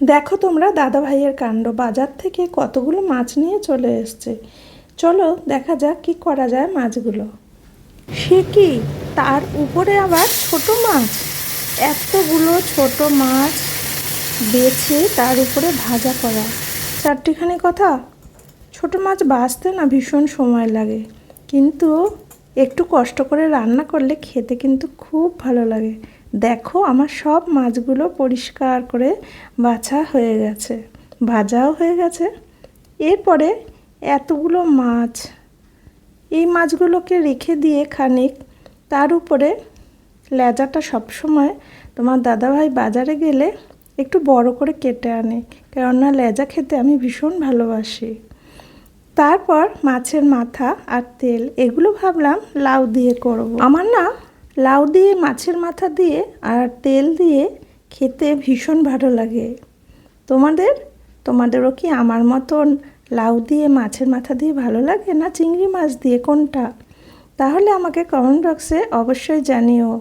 দেখো তোমরা দাদা ভাইয়ের কাণ্ড, বাজার থেকে কতগুলো মাছ নিয়ে চলে এসছে। চলো দেখা যাক কি করা যায় মাছগুলো। সে কি, তার উপরে আবার ছোট মাছ! এতগুলো ছোট মাছ বেছে তার উপরে ভাজা করা, চারটিখানি কথা। ছোট মাছ বাছতে না ভীষণ সময় লাগে, কিন্তু একটু কষ্ট করে রান্না করলে খেতে কিন্তু খুব ভালো লাগে। দেখো আমার সব মাছগুলো পরিষ্কার করে বাছা হয়ে গেছে, ভাজাও হয়ে গেছে। এরপরে এতগুলো মাছ, এই মাছগুলোকে রেখে দিয়ে খানিক তার উপরে লেজাটা সবসময় তোমার দাদাভাই বাজারে গেলে একটু বড় করে কেটে আনে, কেননা লেজা খেতে আমি ভীষণ ভালোবাসি। তারপর মাছের মাথা আর তেল, এগুলো ভাবলাম লাউ দিয়ে করব। আমার না লাউ দিয়ে মাছের মাথা দিয়ে আর তেল দিয়ে খেতে ভীষণ ভালো লাগে। তোমাদেরও কি আমার মতন লাউ দিয়ে মাছের মাথা দিয়ে ভালো লাগে, না চিংড়ি মাছ দিয়ে, কোনটা? তাহলে আমাকে কমেন্ট বক্সে অবশ্যই জানিও,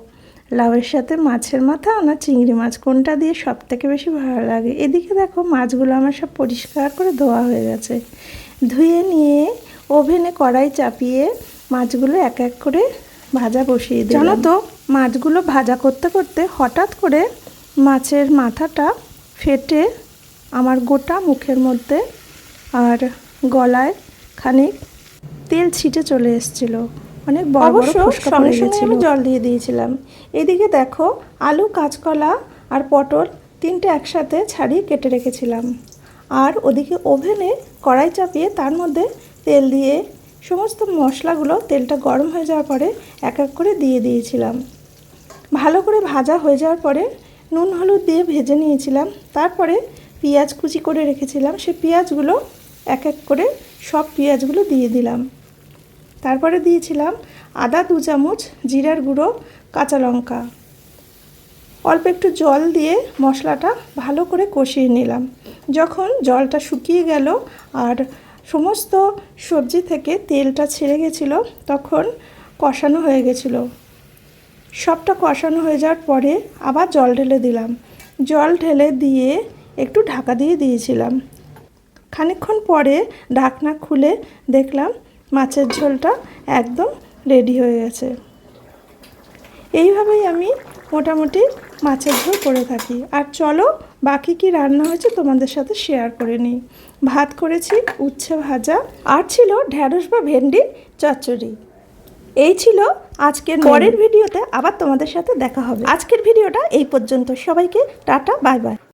লাউয়ের সাথে মাছের মাথা না চিংড়ি মাছ কোনটা দিয়ে সব থেকে বেশি ভালো লাগে। এদিকে দেখো মাছগুলো আমার সব পরিষ্কার করে ধোয়া হয়ে গেছে। ধুয়ে নিয়ে ওভেনে কড়াই চাপিয়ে মাছগুলো এক এক করে ভাজা বসিয়ে দিই। জানো তো, মাছগুলো ভাজা করতে করতে হঠাৎ করে মাছের মাথাটা ফেটে আমার গোটা মুখের মধ্যে আর গলায় খানিক তেল ছিটে চলে এসেছিল, অনেক বড় বড় ফোসকা পড়ে গেছিল। আমি জল দিয়ে দিয়েছিলাম। এদিকে দেখো আলু, কাঁচকলা আর পটল তিনটে একসাথে ছাড়িয়ে কেটে রেখেছিলাম। আর ওদিকে ওভেনে কড়াই চাপিয়ে তার মধ্যে তেল দিয়ে সমস্ত মশলাগুলো, তেলটা গরম হয়ে যাওয়ার পরে এক এক করে দিয়ে দিয়েছিলাম। ভালো করে ভাজা হয়ে যাওয়ার পরে নুন হলুদ দিয়ে ভেজে নিয়েছিলাম। তারপরে পেঁয়াজ কুচি করে রেখেছিলাম, সেই পেঁয়াজগুলো এক এক করে সব পেঁয়াজগুলো দিয়ে দিলাম। তারপরে দিয়েছিলাম আদা 2 চামচ, জিরার গুঁড়ো, কাঁচা লঙ্কা। অল্প একটু জল দিয়ে মশলাটা ভালো করে কষিয়ে নিলাম। যখন জলটা শুকিয়ে গেল আর সমস্ত সবজি থেকে তেলটা ছেড়ে গেছিলো, তখন কষানো হয়ে গেছিলো। সবটা কষানো হয়ে যাওয়ার পরে আবার জল ঢেলে দিলাম। জল ঢেলে দিয়ে একটু ঢাকা দিয়ে দিয়েছিলাম। খানিকক্ষণ পরে ঢাকনা খুলে দেখলাম মাছের ঝোলটা একদম রেডি হয়ে গেছে। এইভাবেই আমি মোটামুটি মাছের ঝোল করে থাকি। আর চলো বাকি কি রান্না হয়েছে তোমাদের সাথে শেয়ার করে নিই। ভাত করেছি, উচ্ছে ভাজা, আর ছিল ঢ্যাঁড়স বা ভেন্ডির চচ্চড়ি। এই ছিল আজকের। পরের ভিডিওতে আবার তোমাদের সাথে দেখা হবে। আজকের ভিডিওটা এই পর্যন্ত। সবাইকে টাটা, বাই বাই।